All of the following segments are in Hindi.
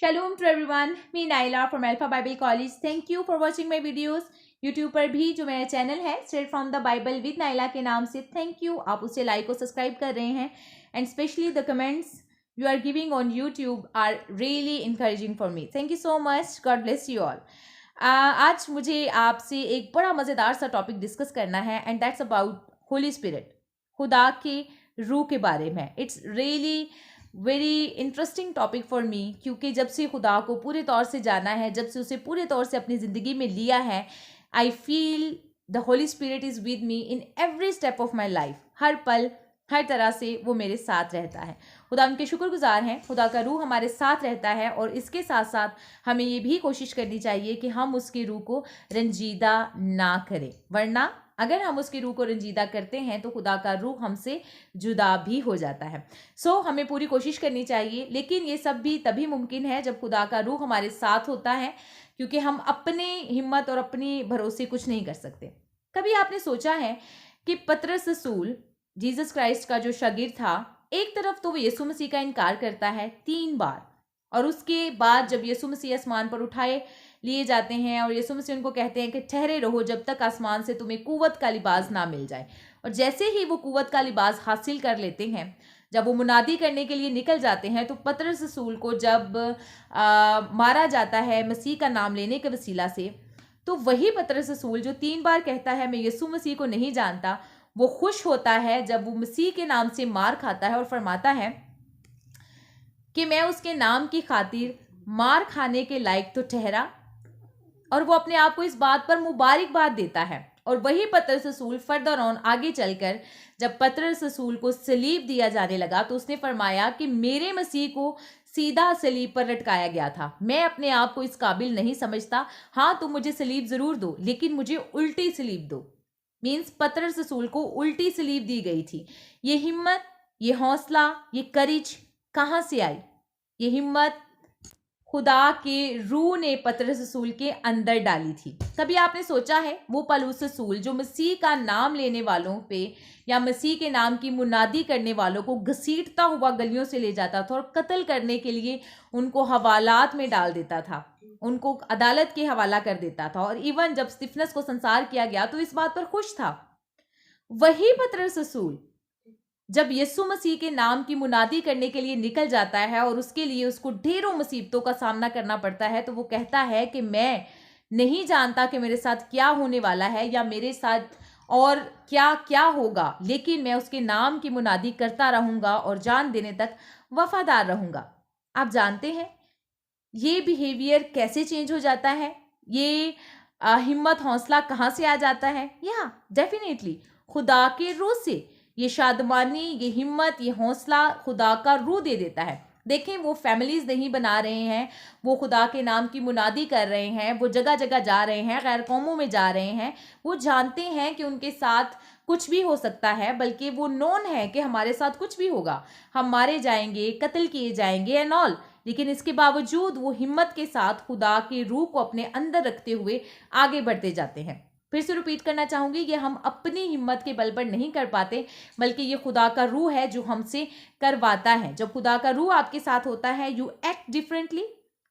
Shalom to everyone. Me Naila from Alpha Bible College. Thank you for watching my videos. YouTube पर भी जो मेरा चैनल है Straight from the Bible with Naila के नाम से थैंक यू, आप उसे लाइक और सब्सक्राइब कर रहे हैं and specially the comments you are giving on YouTube are really encouraging for me. Thank you so much. God bless you all. आज मुझे आपसे एक बड़ा मज़ेदार सा टॉपिक डिस्कस करना है and that's about Holi spirit, खुदा के रूह के बारे में. It's really very interesting topic for me, क्योंकि जब से खुदा को पूरे तौर से जाना है, जब से उसे पूरे तौर से अपनी ज़िंदगी में लिया है, I feel the holy spirit is with me in every step of my life. हर पल हर तरह से वो मेरे साथ रहता है. खुदा उनके शुक्रगुजार हैं, खुदा का रूह हमारे साथ रहता है और इसके साथ साथ हमें ये भी कोशिश करनी चाहिए कि हम उसके रूह को रंजीदा ना करें, वरना अगर हम उसकी रूह को रंजीदा करते हैं तो खुदा का रूह हमसे जुदा भी हो जाता है. हमें पूरी कोशिश करनी चाहिए, लेकिन ये सब भी तभी मुमकिन है जब खुदा का रूह हमारे साथ होता है, क्योंकि हम अपने हिम्मत और अपनी भरोसे कुछ नहीं कर सकते. कभी आपने सोचा है कि पतरस रसूल जीसस क्राइस्ट का जो शागिर्द था, एक तरफ तो वो यीशु मसीह का इनकार करता है 3 बार, और उसके बाद जब यीशु मसीह आसमान पर उठाए लिए जाते हैं और यीशु मसीह उनको कहते हैं कि ठहरे रहो जब तक आसमान से तुम्हें कुव्वत का लिबास ना मिल जाए. और जैसे ही वो कुव्वत का लिबास हासिल कर लेते हैं, जब वो मुनादी करने के लिए निकल जाते हैं, तो पतरस रसूल को जब मारा जाता है मसीह का नाम लेने के वसीला से, तो वही पतरस रसूल जो 3 बार कहता है मैं यीशु मसीह को नहीं जानता, वो खुश होता है जब वो मसीह के नाम से मार खाता है और फरमाता है कि मैं उसके नाम की खातिर मार खाने के लायक तो ठहरा. और वो अपने आप को इस बात पर मुबारकबाद देता है. और वही पतरस रसूल फर्दर ऑन आगे चलकर जब पतरस रसूल को सलीब दिया जाने लगा, तो उसने फरमाया कि मेरे मसीह को सीधा सलीब पर लटकाया गया था. मैं अपने आप को इस काबिल नहीं समझता. हाँ, तुम मुझे सलीब ज़रूर दो, लेकिन मुझे उल्टी सलीब दो. मीन्स पतरस रसूल को उल्टी सलीब दी गई थी. ये हिम्मत, ये हौसला, ये करेज कहाँ से आई? ये हिम्मत खुदा के रूह ने पतरस रसूल के अंदर डाली थी. कभी आपने सोचा है वो पौलुस रसूल जो मसीह का नाम लेने वालों पे या मसीह के नाम की मुनादी करने वालों को घसीटता हुआ गलियों से ले जाता था और कत्ल करने के लिए उनको हवालात में डाल देता था, उनको अदालत के हवाला कर देता था, और इवन जब स्तिफनस को संसार किया गया तो इस बात पर खुश था. वही पतरस रसूल जब यीशु मसीह के नाम की मुनादी करने के लिए निकल जाता है और उसके लिए उसको ढेरों मुसीबतों का सामना करना पड़ता है, तो वो कहता है कि मैं नहीं जानता कि मेरे साथ क्या होने वाला है या मेरे साथ और क्या क्या होगा, लेकिन मैं उसके नाम की मुनादी करता रहूँगा और जान देने तक वफादार रहूँगा. आप जानते हैं ये बिहेवियर कैसे चेंज हो जाता है? ये हिम्मत हौसला कहाँ से आ जाता है? या डेफिनेटली खुदा के रूह से. ये शादमानी, ये हिम्मत, ये हौसला खुदा का रूह दे देता है. देखें, वो फैमिलीज नहीं बना रहे हैं, वो खुदा के नाम की मुनादी कर रहे हैं, वो जगह जगह जा रहे हैं, गैर कौमों में जा रहे हैं. वो जानते हैं कि उनके साथ कुछ भी हो सकता है, बल्कि वो नोन है कि हमारे साथ कुछ भी होगा, हम मारे जाएंगे, कत्ल किए जाएंगे एंड ऑल. लेकिन इसके बावजूद वो हिम्मत के साथ खुदा के रूह को अपने अंदर रखते हुए आगे बढ़ते जाते हैं. फिर से रिपीट करना चाहूँगी, ये हम अपनी हिम्मत के बल पर नहीं कर पाते, बल्कि ये खुदा का रूह है जो हमसे करवाता है. जब खुदा का रूह आपके साथ होता है, you act differently,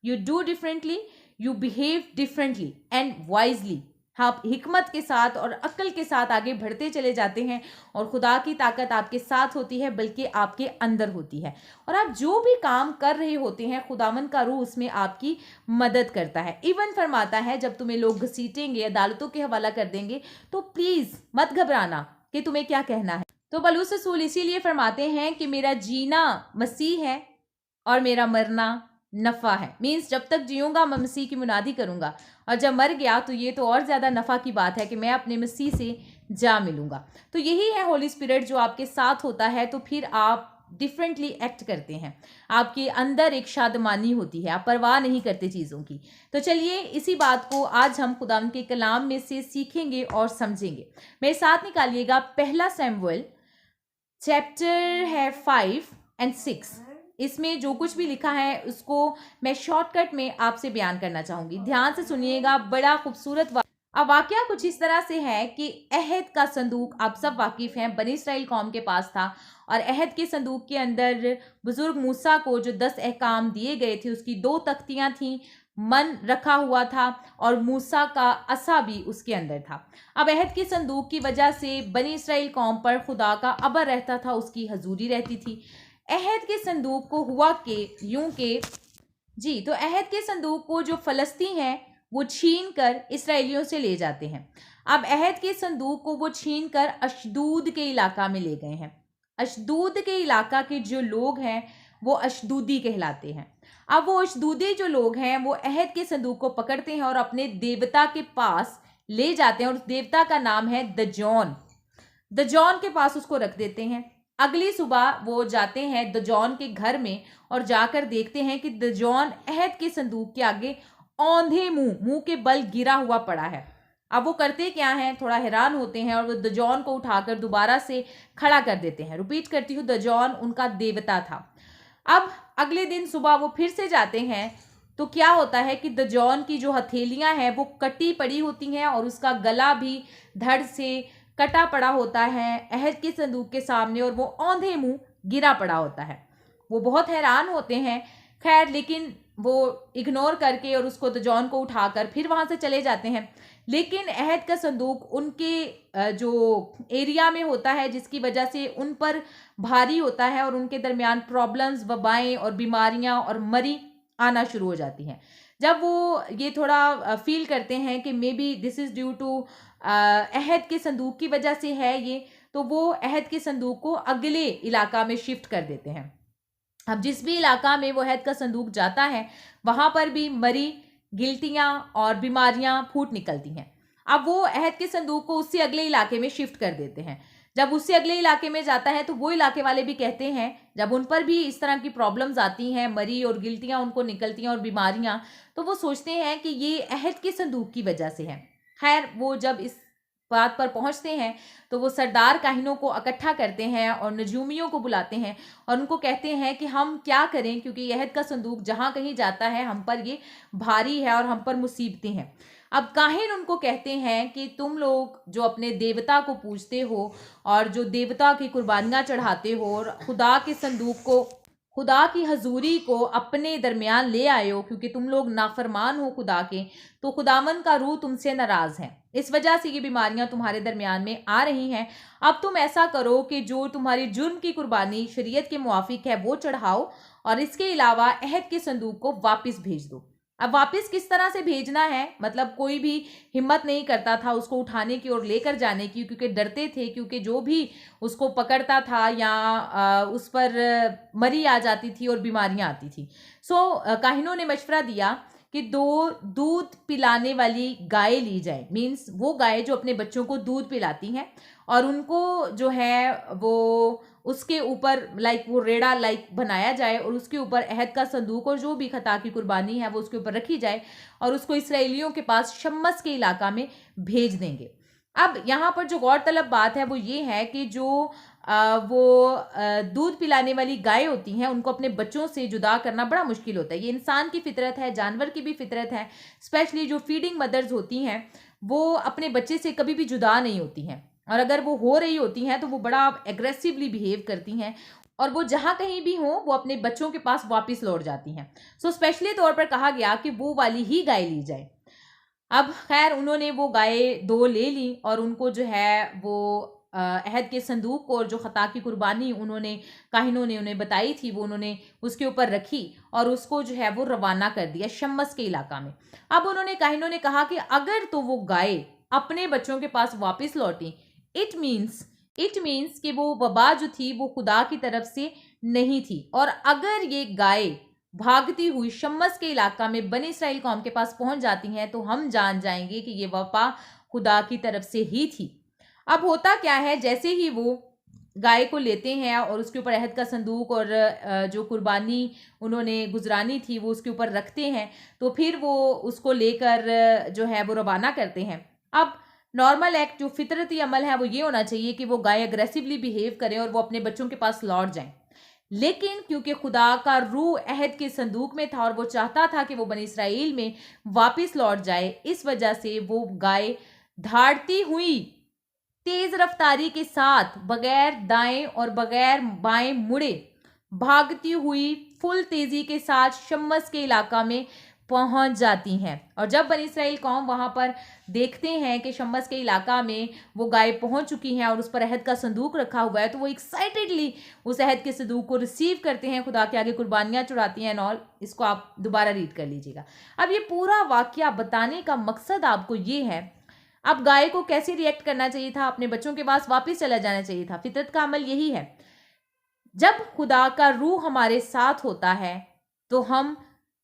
you do differently, you behave differently and wisely. आप हिकमत के साथ और अक्ल के साथ आगे बढ़ते चले जाते हैं और खुदा की ताकत आपके साथ होती है, बल्कि आपके अंदर होती है. और आप जो भी काम कर रहे होते हैं, खुदावन का रूह उसमें आपकी मदद करता है. इवन फरमाता है जब तुम्हें लोग घसीटेंगे, अदालतों के हवाला कर देंगे, तो प्लीज़ मत घबराना कि तुम्हें क्या कहना है. तो पौलुस रसूल इसीलिए फरमाते हैं कि मेरा जीना मसीह है और मेरा मरना नफ़ा है. मीन्स जब तक जीऊँगा मैं मसीह की मुनादी करूँगा, और जब मर गया तो ये तो और ज़्यादा नफ़ा की बात है कि मैं अपने मसीह से जा मिलूँगा. तो यही है होली स्पिरिट जो आपके साथ होता है, तो फिर आप डिफरेंटली एक्ट करते हैं. आपके अंदर एक शादमानी होती है, आप परवाह नहीं करते चीज़ों की. तो चलिए इसी बात को आज हम खुदा के कलाम में से सीखेंगे और समझेंगे. मेरे साथ निकालिएगा पहला शमूएल चैप्टर है 5 और 6. इसमें जो कुछ भी लिखा है उसको मैं शॉर्टकट में आपसे बयान करना चाहूँगी. ध्यान से सुनिएगा, बड़ा खूबसूरत अब वाकया कुछ इस तरह से है कि अहद का संदूक, आप सब वाकिफ हैं, बनी इसराइल कौम के पास था और अहद के संदूक के अंदर बुजुर्ग मूसा को जो 10 अहकाम दिए गए थे उसकी 2 तख्तियां थीं, मन रखा हुआ था और मूसा का असा भी उसके अंदर था। अब अहद के संदूक की वजह से बनी इसराइल कौम पर खुदा का अबर रहता था, उसकी हजूरी रहती थी। अहद के संदूक को हुआ कि यूं के जी, तो अहद के संदूक को जो फलस्तीन है वो छीन कर इसराइलियों से ले जाते हैं। अब अहद के संदूक को वो छीन कर अशदूद के इलाका में ले गए हैं। अशदूद के इलाका के जो लोग हैं वो अशदूदी कहलाते हैं। अब वो अशदूदी जो लोग हैं वो अहद के संदूक को पकड़ते हैं और अपने देवता के पास ले जाते हैं और उस देवता का नाम है दजौन। दजौन के पास उसको रख देते हैं। अगली सुबह वो जाते हैं दजौन के घर में और जाकर देखते हैं कि दजौन अहद के संदूक के आगे औंधे मुंह के बल गिरा हुआ पड़ा है। अब वो करते क्या हैं, थोड़ा हैरान होते हैं और वो दजौन को उठाकर दोबारा से खड़ा कर देते हैं। रिपीट करती हूँ, दजौन उनका देवता था। अब अगले दिन सुबह वो फिर से जाते हैं तो क्या होता है कि दजौन की जो हथेलियां हैं वो कटी पड़ी होती हैं और उसका गला भी धड़ से कटा पड़ा होता है अहद के संदूक के सामने और वो औंधे मुंह गिरा पड़ा होता है। वो बहुत हैरान होते हैं, खैर लेकिन वो इग्नोर करके और उसको दजौन को उठाकर फिर वहां से चले जाते हैं। लेकिन अहद का संदूक उनके जो एरिया में होता है जिसकी वजह से उन पर भारी होता है और उनके दरमियान प्रॉब्लम्स, वबाएं और बीमारियां और मरी आना शुरू हो जाती हैं। जब वो ये थोड़ा फील करते हैं कि maybe this is due to Ahad के संदूक की वजह से है ये, तो वो अहद के संदूक को अगले इलाका में शिफ्ट कर देते हैं। अब जिस भी इलाका में वो अहद का संदूक जाता है वहां पर भी मरी, गिल्टियां और बीमारियां फूट निकलती हैं। अब वो अहद के संदूक को उससे अगले इलाके में शिफ्ट कर देते हैं। जब उससे अगले इलाके में जाता है तो वो इलाके वाले भी कहते हैं, जब उन पर भी इस तरह की प्रॉब्लम्स आती हैं, मरी और गिल्टियां उनको निकलती हैं और बीमारियां, तो वो सोचते हैं कि ये अहद के संदूक की वजह से है। खैर वो जब इस बात पर पहुंचते हैं तो वो सरदार काहिनों को इकट्ठा करते हैं और नजूमियों को बुलाते हैं और उनको कहते हैं कि हम क्या करें, क्योंकि अहद का संदूक जहां कहीं जाता है हम पर ये भारी है और हम पर मुसीबतें हैं। अब काहिन उनको कहते हैं कि तुम लोग जो अपने देवता को पूजते हो और जो देवता की कुर्बानियां चढ़ाते हो और खुदा के संदूक को, खुदा की हजूरी को अपने दरमियान ले आए हो, क्योंकि तुम लोग नाफरमान हो खुदा के, तो खुदावन का रूह तुमसे नाराज है। इस वजह से ये बीमारियां तुम्हारे दरमियान में आ रही हैं। अब तुम ऐसा करो कि जो तुम्हारी जुर्म की कुर्बानी शरीयत के मुआफिक है वो चढ़ाओ और इसके अलावा अहद के संदूक को वापस भेज दो। अब वापस किस तरह से भेजना है, मतलब कोई भी हिम्मत नहीं करता था उसको उठाने की और लेकर जाने की, क्योंकि डरते थे, क्योंकि जो भी उसको पकड़ता था या उस पर मरी आ जाती थी और बीमारियां आती थी। काहिनों ने मशवरा दिया कि 2 दूध पिलाने वाली गाय ली जाए, मीन्स वो गाय जो अपने बच्चों को दूध पिलाती हैं और उनको जो है वो उसके ऊपर वो रेड़ा बनाया जाए और उसके ऊपर अहद का संदूक और जो भी खता की कुर्बानी है वो उसके ऊपर रखी जाए और उसको इसराइलियों के पास शम्मस के इलाका में भेज देंगे। अब यहाँ पर जो गौरतलब बात है वो ये है कि जो दूध पिलाने वाली गाय होती हैं उनको अपने बच्चों से जुदा करना बड़ा मुश्किल होता है। ये इंसान की फितरत है, जानवर की भी फितरत है। स्पेशली जो फीडिंग मदर्स होती हैं वो अपने बच्चे से कभी भी जुदा नहीं होती हैं और अगर वो हो रही होती हैं तो वो बड़ा एग्रेसिवली बिहेव करती हैं और वो जहाँ कहीं भी हो वो अपने बच्चों के पास वापस लौट जाती हैं। स्पेशली तौर पर कहा गया कि वो वाली ही गाय ली जाए। अब खैर उन्होंने वो गाय 2 ले ली और उनको जो है वो अहद के संदूक को और जो खता की कुर्बानी उन्होंने काहिनों ने उन्हें बताई थी वो उन्होंने उसके ऊपर रखी और उसको जो है वो रवाना कर दिया शम्मस के इलाका में। अब काहिनों ने कहा कि अगर तो वो गाय अपने बच्चों के पास वापस लौटी, इट मीन्स कि वो वबा जो थी वो खुदा की तरफ से नहीं थी, और अगर ये गाय भागती हुई शम्मस के इलाका में बनी इसराइल कौम के पास पहुंच जाती हैं तो हम जान जाएंगे कि ये वबा खुदा की तरफ से ही थी। अब होता क्या है, जैसे ही वो गाय को लेते हैं और उसके ऊपर अहद का संदूक और जो कुर्बानी उन्होंने गुजरानी थी वो उसके ऊपर रखते हैं तो फिर वो उसको लेकर जो है वो रवाना करते हैं। अब नॉर्मल एक्ट जो फितरती अमल है वो ये होना चाहिए कि वो गाय अग्रेसिवली बिहेव करें और वो अपने बच्चों के पास लौट जाएं, लेकिन क्योंकि खुदा का रूह अहद के संदूक में था और वो चाहता था कि वो बनी इसराइल में वापस लौट जाए, इस वजह से वो गाय धाड़ती हुई तेज रफ्तारी के साथ बगैर दाएं और बगैर बाएं मुड़े भागती हुई फुल तेजी के साथ शम्मस के इलाका में पहुंच जाती हैं। और जब बनी इसराइल कौम वहां पर देखते हैं कि शम्मस के इलाका में वो गाय पहुंच चुकी हैं और उस पर अहद का संदूक रखा हुआ है, तो वो एक्साइटेडली उस अहद के संदूक को रिसीव करते हैं, खुदा के आगे कुर्बानियां चढ़ाती हैं एंड ऑल। इसको आप दोबारा रीड कर लीजिएगा। अब ये पूरा वाकया बताने का मकसद आपको ये है, अब गाय को कैसे रिएक्ट करना चाहिए था, अपने बच्चों के पास वापस चला जाना चाहिए था। फितरत का अमल यही है, जब खुदा का रूह हमारे साथ होता है तो हम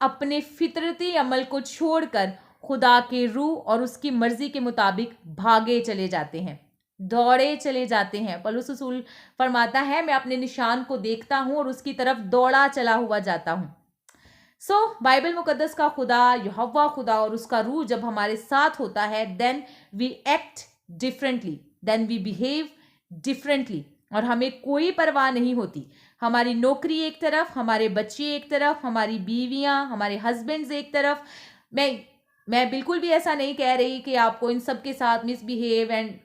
अपने फितरती अमल को छोड़कर खुदा के रूह और उसकी मर्जी के मुताबिक भागे चले जाते हैं, दौड़े चले जाते हैं। पौलुस रसूल फरमाता है, मैं अपने निशान को देखता हूं और उसकी तरफ दौड़ा चला हुआ जाता हूं। बाइबल मुकद्दस का खुदा, यहोवा खुदा और उसका रूह जब हमारे साथ होता है, then we act differently, then we behave differently, और हमें कोई परवाह नहीं होती। हमारी नौकरी एक तरफ, हमारे बच्चे एक तरफ, हमारी बीवियां, हमारे हस्बैंड्स एक तरफ। मैं बिल्कुल भी ऐसा नहीं कह रही कि आपको इन सब के साथ मिसबिहेव एंड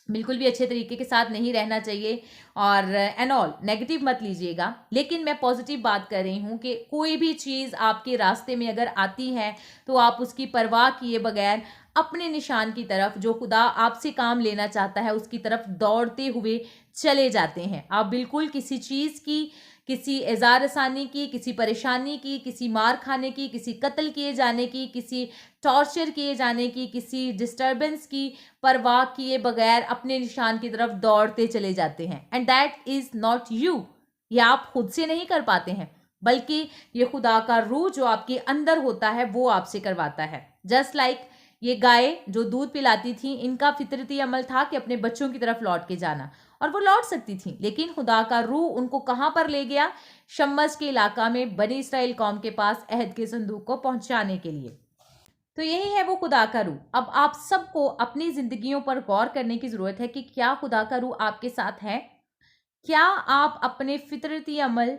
बिल्कुल भी अच्छे तरीके के साथ नहीं रहना चाहिए और एंड ऑल, नेगेटिव मत लीजिएगा। लेकिन मैं पॉजिटिव बात कर रही हूँ कि कोई भी चीज़ आपके रास्ते में अगर आती है तो आप उसकी परवाह किए बगैर अपने निशान की तरफ, जो खुदा आपसे काम लेना चाहता है, उसकी तरफ दौड़ते हुए चले जाते हैं। आप बिल्कुल किसी चीज़ की, किसी एज़ार रसानी की, किसी परेशानी की, किसी मार खाने की, किसी कत्ल किए जाने की, किसी टॉर्चर किए जाने की, किसी डिस्टर्बेंस की परवाह किए बगैर अपने निशान की तरफ दौड़ते चले जाते हैं। And that is not you. ये आप खुद से नहीं कर पाते हैं, बल्कि ये खुदा का रूह जो आपके अंदर होता है वो आपसे करवाता है। जस्ट लाइक ये गाय जो दूध पिलाती थी, इनका फितरती अमल था कि अपने बच्चों की तरफ लौट के जाना, और वो लौट सकती थी, लेकिन खुदा का रूह उनको कहां पर ले गया? शम्मस के इलाका में बनी इसराइल कौम के पास अहद के संदूक को पहुंचाने के लिए। तो यही है वो खुदा का रूह। अब आप सबको अपनी जिंदगियों पर गौर करने की जरूरत है कि क्या खुदा का रूह आपके साथ है? क्या आप अपने फितरती अमल,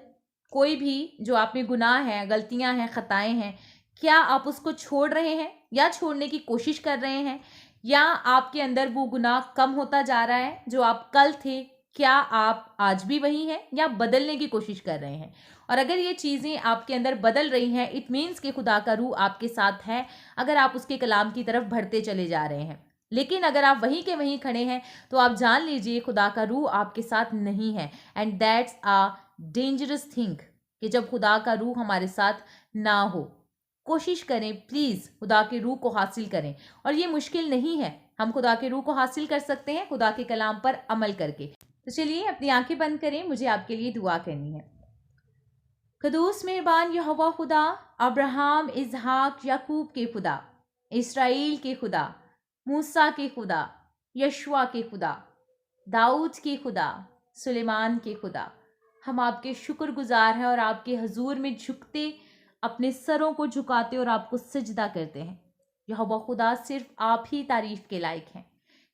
कोई भी जो आप में गुनाह है, गलतियां हैं, खताएं हैं, क्या आप उसको छोड़ रहे हैं या छोड़ने की कोशिश कर रहे हैं, या आपके अंदर वो गुनाह कम होता जा रहा है? जो आप कल थे, क्या आप आज भी वही हैं या बदलने की कोशिश कर रहे हैं? और अगर ये चीज़ें आपके अंदर बदल रही हैं, इट मीन्स कि खुदा का रूह आपके साथ है, अगर आप उसके कलाम की तरफ बढ़ते चले जा रहे हैं। लेकिन अगर आप वहीं के वहीं खड़े हैं तो आप जान लीजिए खुदा का रूह आपके साथ नहीं है, and that's a dangerous thing कि जब खुदा का रूह हमारे साथ ना हो। कोशिश करें प्लीज़, खुदा के रूह को हासिल करें, और ये मुश्किल नहीं है। हम खुदा के रूह को हासिल कर सकते हैं खुदा के कलाम पर अमल करके। तो चलिए अपनी आंखें बंद करें, मुझे आपके लिए दुआ करनी है। कदूस मेहरबान यहोवा खुदा, अब्राहम, इजहाक, याकूब के खुदा, इसराइल के खुदा, मूसा के खुदा, यशुआ के खुदा, दाऊद के खुदा, सुलेमान के खुदा, हम आपके शुक्रगुजार हैं और आपके हजूर में झुकते, अपने सरों को झुकाते और आपको सजदा करते हैं। यहोवा खुदा, सिर्फ आप ही तारीफ के लायक हैं।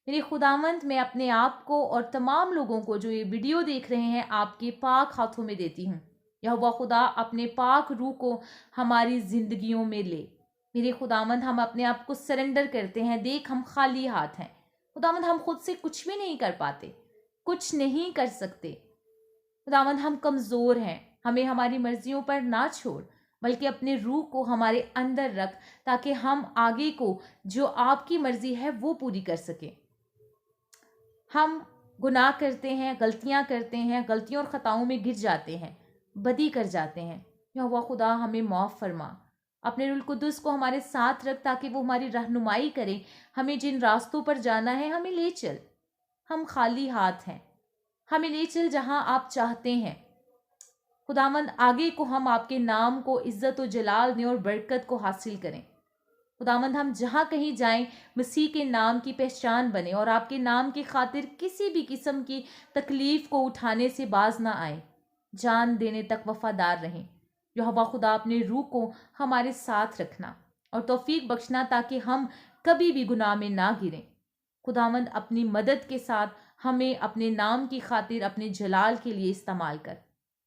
मेरे खुदावंद, मैं अपने आप को और तमाम लोगों को जो ये वीडियो देख रहे हैं आपके पाक हाथों में देती हूँ। यहोवा खुदा, अपने पाक रूह को हमारी जिंदगियों में ले। मेरे खुदावंद, हम अपने आप को सरेंडर करते हैं। देख, हम खाली हाथ हैं खुदावंद, हम खुद से कुछ भी नहीं कर पाते, कुछ नहीं कर सकते खुदावंद, हम कमज़ोर हैं। हमें हमारी मर्जियों पर ना छोड़, बल्कि अपने रूह को हमारे अंदर रख, ताकि हम आगे को जो आपकी मर्जी है वो पूरी कर सकें। हम गुनाह करते हैं, गलतियां करते हैं, गलतियों और ख़ताओं में गिर जाते हैं, बदी कर जाते हैं। यहोवा खुदा, हमें माफ़ फरमा। अपने रूह कुदुस को हमारे साथ रख, ताकि वो हमारी रहनुमाई करे। हमें जिन रास्तों पर जाना है हमें ले चल। हम खाली हाथ हैं, हमें ले चल जहां आप चाहते हैं। खुदावंद, आगे को हम आपके नाम को इज्जत और जलाल दें और बरकत को हासिल करें। खुदावंद, हम जहाँ कहीं जाएं मसीह के नाम की पहचान बने और आपके नाम की खातिर किसी भी किस्म की तकलीफ को उठाने से बाज ना आए, जान देने तक वफादार रहें। यहोवा खुदा, अपने रूह को हमारे साथ रखना और तौफीक बख्शना, ताकि हम कभी भी गुनाह में ना गिरें। खुदावंद, अपनी मदद के साथ हमें अपने नाम की खातिर, अपने जलाल के लिए इस्तेमाल कर।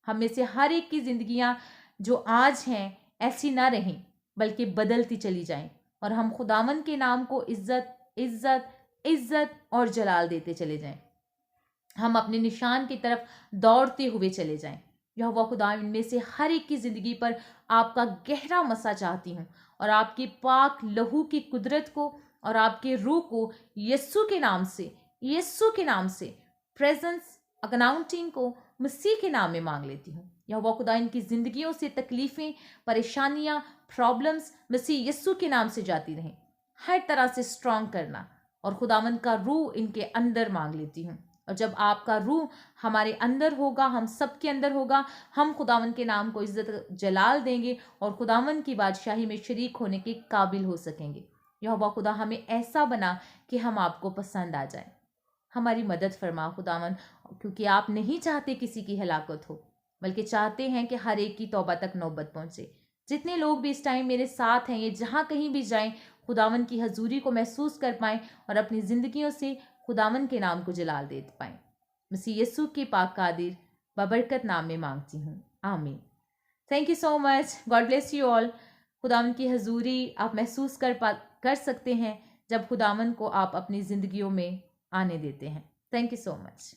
हम में से हर एक की ज़िंदगियाँ जो आज हैं ऐसी ना रहें, बल्कि बदलती चली जाएं, और हम खुदावंद के नाम को इज्जत इज्जत इज्जत और जलाल देते चले जाएं। हम अपने निशान की तरफ दौड़ते हुए चले जाएं। यहोवा खुदा इनमें से हर एक की ज़िंदगी पर आपका गहरा मसा चाहती हूँ, और आपके पाक लहू की कुदरत को और आपके रूह को यीशु के नाम से प्रेजेंस अकाउंटिंग को मसीह के नाम में मांग लेती हूँ। यहोवा खुदा इनकी ज़िंदगियों से तकलीफ़ें, परेशानियाँ, प्रॉब्लम्स मसीह यीशु के नाम से जाती रहें। हर तरह से स्ट्रांग करना, और खुदावंद का रूह इनके अंदर मांग लेती हूँ। और जब आपका रूह हमारे अंदर होगा, हम सब के अंदर होगा, हम खुदावंद के नाम को इज्जत जलाल देंगे और खुदावंद की बादशाही में शरीक होने के काबिल हो सकेंगे। यहोवा खुदा हमें ऐसा बना कि हम आपको पसंद आ जाए। हमारी मदद फरमा खुदावंद, क्योंकि आप नहीं चाहते किसी की हलाकत हो, बल्कि चाहते हैं कि हर एक की तौबा तक नौबत पहुँचे। जितने लोग भी इस टाइम मेरे साथ हैं, ये जहाँ कहीं भी जाएं, खुदावंद की हजूरी को महसूस कर पाएं और अपनी ज़िंदगियों से खुदावंद के नाम को जलाल दे पाएं। मसीह यीशु के पाक कादिर बबरकत नाम में मांगती हूँ, आमीन। Thank you so much, God bless you all. खुदावंद की हजूरी आप महसूस कर सकते हैं जब खुदावंद को आप अपनी ज़िंदगियों में आने देते हैं। Thank you so much.